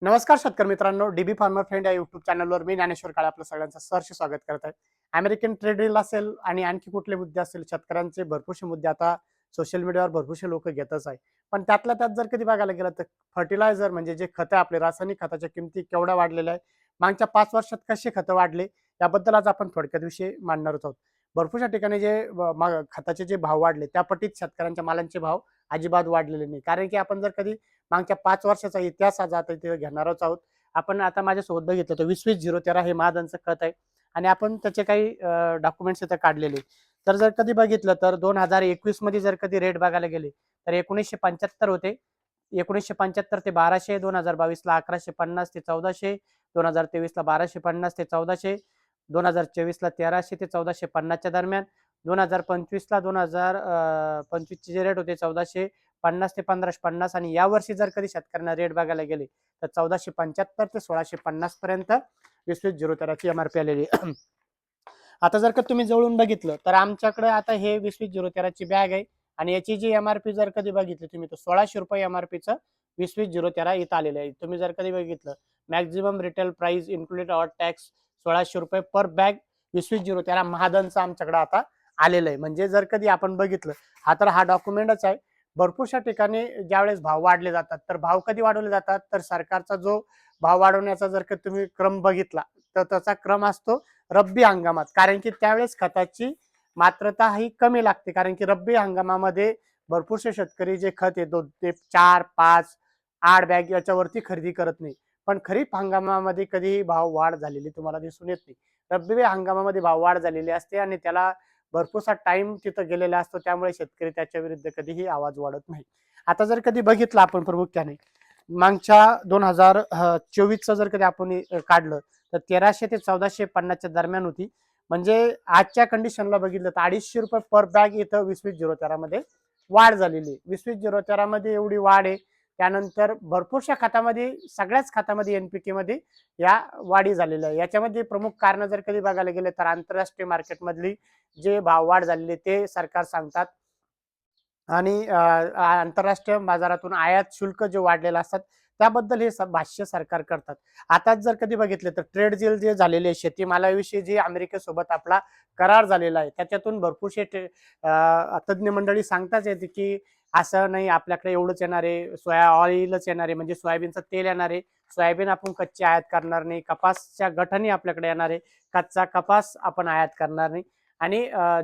नमस्कार शेतकरी मित्रांनो, डीबी फार्मर फ्रेंड या युट्यूब चॅनलवर मी ज्ञानेश्वर काळे आपलं सगळ्यांचं सहर्ष स्वागत करत आहे. अमेरिकन ट्रेड डील असेल आणि आणखी कुठले मुद्दे असेल, शेतकऱ्यांचे भरपूरसे मुद्दे आता सोशल मीडियावर भरपूरसे लोक घेतच आहे. पण त्यातल्या त्यात जर कधी बघायला गेलं तर फर्टिलायझर म्हणजे जे खतं आपले रासायनिक खताच्या किमती केवढ्या वाढलेल्या आहे, मागच्या 5 वर्षात कसे खतं वाढले याबद्दल आज आपण थोडक्यात विषयी मांडणार आहोत. भरपूरशा ठिकाणी जे खताचे जे भाव वाढले त्या पटीत शेतकऱ्यांच्या मालांचे भाव अजिबात वाढलेले नाही. कारण की आपण जर कधी मागच्या 5 वर्षाचा इतिहास आज आता इथे घेणारच आहोत. आपण आता माझ्यासोबत बघितलं तर 20-20-013 हे महादनचं खत आहे आणि आपण त्याचे काही डॉक्युमेंट्स इथं काढलेले. तर जर कधी बघितलं तर 2021 मध्ये जर कधी रेट बघायला गेले तर 1975 होते. 1975 ते 1200, 2022 ला 1150 ते 1400, 2023 ला 1250 ते 1400, 2024 ला 1300 ते 1450 च्या दरम्यान, 2025 ला 2025 चे जे रेट होते 1450 ते 1550 आणि या वर्षी जर कधी शेतकऱ्यांना रेट बघायला गेले तर 1475 ते 1650 पर्यंत 20-20-013 ची एमआरपी आलेली. आता जर का तुम्ही जवळून बघितलं तर आमच्याकडे आता हे 20-20-013 ची बॅग आहे आणि याची जी एमआरपी जर कधी बघितली तुम्ही तर 1600 रुपये एमआरपीचं 20-20-013 इथं आलेलं आहे. तुम्ही जर कधी बघितलं maximum retail price included all tax 1600 रुपये पर बॅग 20-20-013 महादनचं आमच्याकडे आता आलेलं आहे. म्हणजे जर कधी आपण बघितलं हा डॉक्युमेंटच आहे. भरपूरशा ठिकाणी ज्यावेळेस भाव वाढले जातात तर भाव कधी वाढवले जातात तर सरकारचा जो भाव वाढवण्याचा जर का तुम्ही क्रम बघितला तर त्याचा क्रम असतो रब्बी हंगामात. कारण की त्यावेळेस खताची मात्रता ही कमी लागते. कारण की रब्बी हंगामामध्ये भरपूरसे शेतकरी जे खत येतो ते 4, 5, 8 बॅग याच्यावरती खरेदी करत नाही. पण खरीप हंगामामध्ये कधीही भाव वाढ झालेली तुम्हाला दिसून येत नाही. रब्बी हंगामामध्ये भाव वाढ झालेली असते आणि त्याला भरपूरसा टाइम तिथं गेलेला असतो. त्यामुळे शेतकरी त्याच्या विरुद्ध कधीही आवाज वाढत नाही. आता जर कधी बघितलं आपण प्रामुख्याने मागच्या 2024 जर कधी आपण काढलं तर 1300 ते 1450 दरम्यान होती. म्हणजे आजच्या कंडिशनला बघितलं तर 250 रुपये पर बॅग इथं 20-20-013 मध्ये वाढ झालेली. 20-20-013 मध्ये एवढी वाढ आहे. त्यानंतर भरपूरशा खात्यामध्ये सगळ्याच खात्यामध्ये एनपीके मध्ये या वाढी झालेल्या आहे. याच्यामध्ये प्रमुख कारण जर कधी बघायला गेले तर आंतरराष्ट्रीय मार्केटमधली जे भाव वाढ झालेले ते सरकार सांगतात आणि आंतरराष्ट्रीय बाजारातून आयात शुल्क जे वाढलेलं असतात त्याबद्दल हे भाष्य सरकार करतात. आताच जर कधी बघितले तर ट्रेड डील जे झालेले शेतीमालाविषयी जे अमेरिकेसोबत आपला करार झालेला आहे त्याच्यातून भरपूरशे तज्ज्ञ मंडळी सांगताच येते की असं नाही आपल्याकडे एवढंच येणार आहे, सोया ऑइलच येणार आहे म्हणजे सोयाबीनचं तेल येणार आहे. सोयाबीन आपण कच्चे आयात करणार नाही. कपासच्या गठाने आपल्याकडे येणार आहे. कच्चा कपास आपण आयात करणार नाही आणि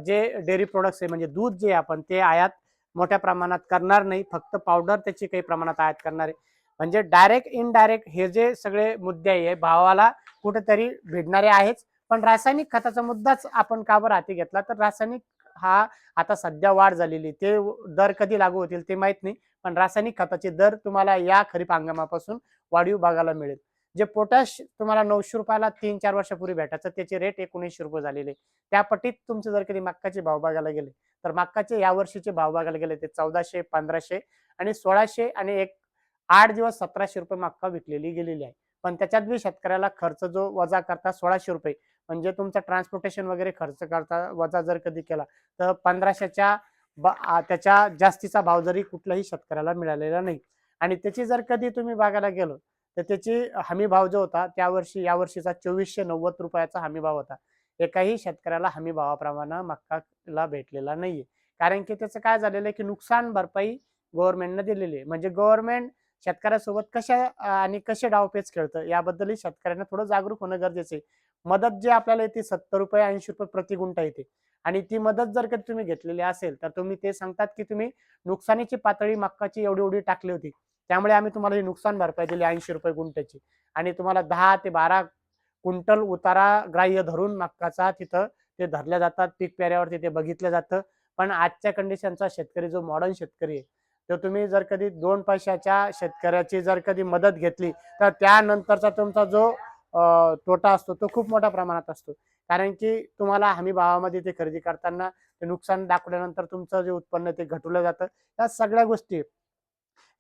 जे डेअरी प्रोडक्ट्स आहे म्हणजे दूध जे आपण ते आयात मोठ्या प्रमाणात करणार नाही. फक्त पावडर त्याची काही प्रमाणात आयात करणार आहे. म्हणजे डायरेक्ट इनडायरेक्ट हे जे सगळे मुद्दे आहे भावाला कुठेतरी भिडणारे आहेच. पण रासायनिक खताचा मुद्दाच आपण का बरं हाती घेतला तर रासायनिक हा आता सध्या वाढ झालेली ते दर कधी लागू होतील ते माहित नाही. पण रासायनिक खताचे दर तुम्हाला या खरीप हंगामापासून वाढीव बघायला मिळेल. जे पोटॅश तुम्हाला 900 रुपयाला 3-4 वर्षापूर्वी भेटायचं त्याचे रेट 1900 रुपये झालेले. त्या पटीत तुमचे जर कधी मक्काचे भाव बघायला गेले तर मक्काचे या वर्षीचे भाव बघायला गेले ते 1400, 1500 आणि 1600 आणि एक 8 दिवस 1700 रुपये मक्का विकलेली गेलेली आहे. पण त्याच्यात बी शेतकऱ्याला खर्च जो वजा करता 1600 रुपये म्हणजे तुमचा ट्रान्सपोर्टेशन वगैरे खर्च करता वजा जर कधी केला तर 1500च्या त्याच्या जास्तीचा भाव जरी कुठल्याही शेतकऱ्याला मिळालेला नाही. आणि त्याची जर कधी तुम्ही बघायला गेलो तर त्याची हमी भाव जो होता त्या वर्षी या वर्षीचा 2490 रुपयाचा हमी भाव होता. एकाही शेतकऱ्याला हमी भावाप्रमाणे मक्काला भेटलेला नाहीये. कारण की त्याचं काय झालेलं आहे की नुकसान भरपाई गव्हर्नमेंटने दिलेली आहे. म्हणजे गव्हर्नमेंट शेतकऱ्यासोबत कशा आणि कसे डावपेच खेळतं याबद्दलही शेतकऱ्यांना थोडं जागरूक होणं गरजेचं आहे. मदत जी आपल्याला येते 70 रुपये 80 रुपये प्रति गुंठा येते आणि ती मदत जर कधी तुम्ही घेतलेली असेल तर तुम्ही ते सांगतात की तुम्ही नुकसानीची पातळी मक्काची एवढी एवढी टाकली होती. त्यामुळे आम्ही तुम्हाला ही नुकसान भरपाई दिली 80 रुपये गुंठ्याची आणि तुम्हाला 10 ते 12 क्विंटल उतारा ग्राह्य धरून मक्काचा तिथं ते धरल्या जातात. पीक पेऱ्यावरती ते बघितलं जातं. पण आजच्या कंडिशनचा शेतकरी जो मॉडर्न शेतकरी आहे तर तुम्ही जर कधी 2 पैशाच्या शेतकऱ्याची जर कधी मदत घेतली तर त्यानंतरचा तुमचा जो तोटा असतो तो खूप मोठ्या प्रमाणात असतो. कारण की तुम्हाला हमी भावामध्ये ते खरेदी करताना ते नुकसान दाखवल्यानंतर तुमचं जे उत्पन्न ते घटवलं जातं. या सगळ्या गोष्टी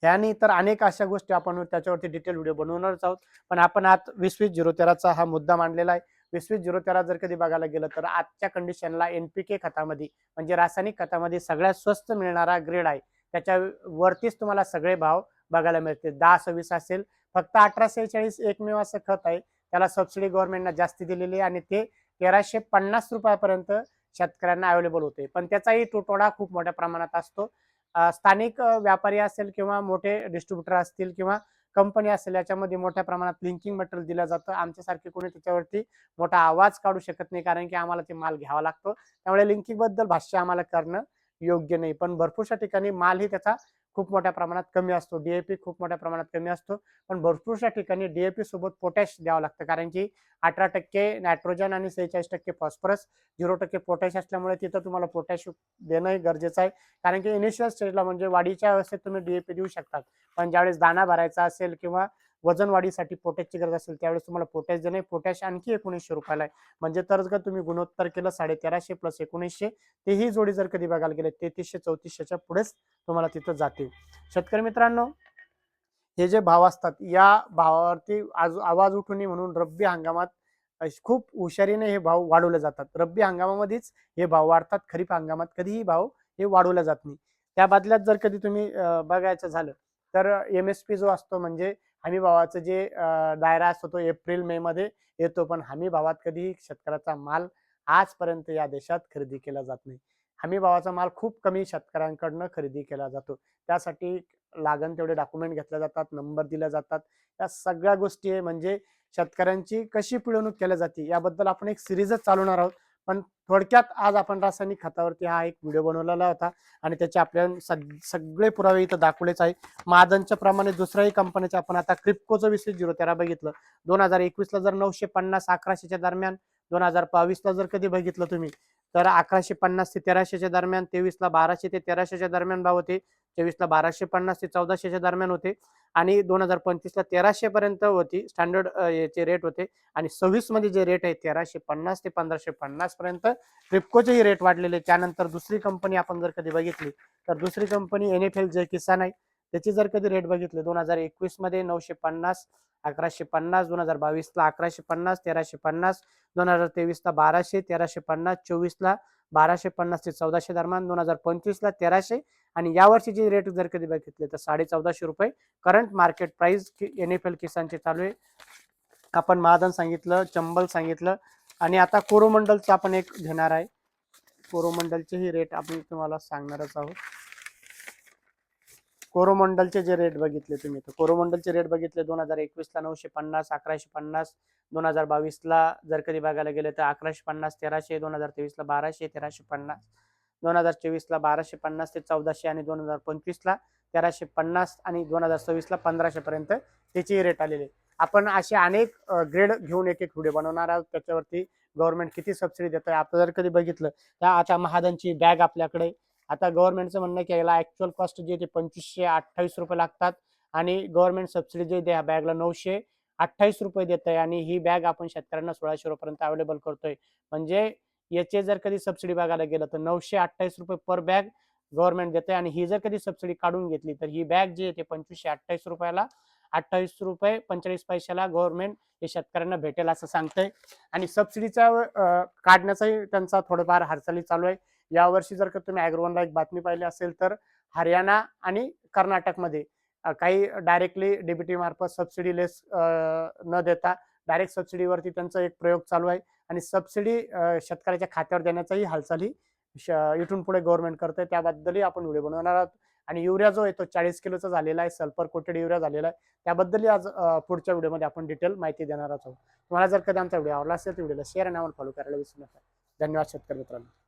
यानी तर अनेक अशा गोष्टी आपण त्याच्यावरती डिटेल व्हिडिओ बनवणारच आहोत. पण आपण आज 20-20-013चा हा मुद्दा मांडलेला आहे. 20-20-013 जर कधी बघायला गेलं तर आजच्या कंडिशनला एनपीके खतामध्ये म्हणजे रासायनिक खतामध्ये सगळ्यात स्वस्त मिळणारा ग्रेड आहे. त्याच्या वरतीच तुम्हाला सगळे भाव बघायला मिळते. 10-26 असेल, फक्त 1846 एकमेव असं खत आहे, त्याला सबसिडी गव्हर्नमेंटनं जास्ती दिलेली आहे आणि ते ₹1350 पर्यंत शेतकऱ्यांना अवेलेबल होते. पण त्याचाही तुटवडा खूप मोठ्या प्रमाणात असतो. स्थानिक व्यापारी असेल किंवा मोठे डिस्ट्रीब्युटर असतील किंवा कंपनी असेल, याच्यामध्ये मोठ्या प्रमाणात लिंकिंग मटेरियल दिलं जातं. आमच्यासारखे कोणी त्याच्यावरती मोठा आवाज काढू शकत नाही, कारण की आम्हाला ते माल घ्यावा लागतो. त्यामुळे लिंकिंग बद्दल भाष्य आम्हाला करणं योग्य नाही. पण भरपूरशा ठिकाणी मालही त्याचा खूप मोठ्या प्रमाणात कमी असतो. DAP खूप मोठ्या प्रमाणात कमी असतो. पण भरपूरशा ठिकाणी DAP सोबत पोटॅश द्यावं लागतं, कारण की 18% नायट्रोजन आणि 46% फॉस्फरस, 0% पोटॅश असल्यामुळे तिथं तुम्हाला पोटॅश देणं गरजेचं आहे. कारण की इनिशियल स्टेजला म्हणजे वाढीच्या अवस्थेत तुम्ही DAP देऊ शकतात, पण ज्यावेळेस दाणा भरायचा असेल किंवा वजन वाढीसाठी पोटॅशची गरज असेल, त्यावेळेस तुम्हाला पोटॅश देणे. पोटॅश आणखी ₹1900 आहे. म्हणजे तर जर तुम्ही गुणोत्तर केलं 1350 प्लस 1900, तेही जोडी जर कधी बघायला गेले 3300-3400च्या पुढेच तुम्हाला तिथं जाते. शेतकरी मित्रांनो, हे जे भाव असतात, या भावावरती आवाज उठू नये म्हणून रब्बी हंगामात खूप हुशारीने हे भाव वाढवले जातात. रब्बी हंगामामध्येच हे भाव वाढतात. खरीप हंगामात कधीही भाव हे वाढवले जात नाही. त्या बदल्यात जर कधी तुम्ही बघायचं झालं तर MSP जो असतो, म्हणजे हमी भावाचं जे दायरा असतो, तो एप्रिल-मे मध्ये येतो. पण हमी भावात कधीही शेतकऱ्याचा माल आजपर्यंत या देशात खरेदी केला जात नाही. हमी भावाचा माल खूप कमी शेतकऱ्यांकडनं खरेदी केला जातो. त्यासाठी लागण तेवढे डॉक्युमेंट घेतले जातात, नंबर दिले जातात. या सगळ्या गोष्टी म्हणजे शेतकऱ्यांची कशी पिळवणूक केली जाते याबद्दल आपण एक सिरीजच चालवणार आहोत. पण थोडक्यात आज आपण रासायनिक खतावरती हा एक व्हिडिओ बनवलेला होता आणि त्याचे आपल्याला सगळे पुरावे इथं दाखवलेच आहे. महाजनच्या प्रमाणे दुसऱ्याही कंपनीचे आपण आता क्रिप्कोचं 20-013 बघितलं. 2021ला जर 950-1100च्या दरम्यान, 2022ला जर कधी बघितलं तुम्ही तर 1150 ते 1300च्या दरम्यान, 23ला 1200 ते 1300च्या दरम्यान भाव होते, 24ला 1250 ते 1400च्या दरम्यान होते आणि 2025ला 1300 पर्यंत होती स्टँडर्ड याचे रेट होते. आणि 26 मध्ये जे रेट आहे 1350 ते 1550 पर्यंत क्रिप्कोचेही रेट वाढलेले. त्यानंतर दुसरी कंपनी आपण जर कधी बघितली तर दुसरी कंपनी NFL जे किसान आहे, त्याची जर कधी रेट बघितले 2021 मध्ये 950, 1150, 2022ला 1150, 1350, 2023ला 1200, 1350, 24ला 1250 ते 1400 दरम्यान, 2025ला 1300 आणि यावर्षीची रेट जर कधी बघितले तर ₹1450 करंट मार्केट प्राइस NFL किसानचे चालू आहे. आपण महाजन सांगितलं, चंबल सांगितलं आणि आता कोरोमंडलचं आपण एक घेणार आहे. कोरोमंडलचेही रेट आपण तुम्हाला सांगणारच आहोत. कोरोमंडलचे जे रेट बघितले तुम्ही, तर कोरोमंडलचे रेट बघितले 2021ला 950, 1150, 2022ला जर कधी बघायला गेले तर 1150, 1300, 2023ला 1200, 1350, 2024ला 1250 ते 1400 आणि 2025ला 1350 आणि 2026ला 1500 पर्यंत त्याची रेट आलेले. आपण असे अनेक ग्रेड घेऊन एक व्हिडिओ बनवणार आहोत. त्याच्यावरती गव्हर्नमेंट किती सबसिडी देत आहे. आता जर कधी बघितलं तर आता महाजनची बॅग आपल्याकडे, आता गव्हर्नमेंटचं म्हणणं की याला ऍक्च्युअल कॉस्ट जे ते ₹2528 लागतात आणि गव्हर्नमेंट सबसिडी जे द्या बॅगला ₹928 देत आहे आणि ही बॅग आपण शेतकऱ्यांना ₹1600 पर्यंत अवेलेबल करतोय. म्हणजे याचे जर कधी सबसिडी बघायला गेलं तर ₹928 पर बॅग गव्हर्नमेंट देते आणि ही जर कधी सबसिडी काढून घेतली तर ही बॅग जी आहे ते ₹2528ला ₹28.45 गव्हर्नमेंट हे शेतकऱ्यांना भेटेल असं सांगतंय. आणि सबसिडीचा काढण्याचाही त्यांचा थोडंफार हालचाली चालू आहे. यावर्षी जर का तुम्ही ॲग्रोवनला एक बातमी पाहिली असेल तर हरियाणा आणि कर्नाटकमध्ये काही डायरेक्टली डीबीटी मार्फत सबसिडी लेस न देता डायरेक्ट सबसिडीवरती त्यांचा एक प्रयोग चालू आहे आणि सबसिडी शेतकऱ्याच्या खात्यावर देण्याचाही हालचाली इथून पुढे गव्हर्नमेंट करते. त्याबद्दलही आपण व्हिडिओ बनवणार आहोत. आणि युरिया जो आहे तो 40 किलोचा झालेला आहे, सल्फर कोटेड युरिया झालेला आहे. त्याबद्दलही आज पुढच्या व्हिडिओमध्ये आपण डिटेल माहिती देणार आहोत. तुम्हाला जर कधी आमचा व्हिडिओ आवडला असेल तर व्हिडिओला शेअर आणि फॉलो करायला विसरू नका. धन्यवाद शेतकरी मित्रांनो.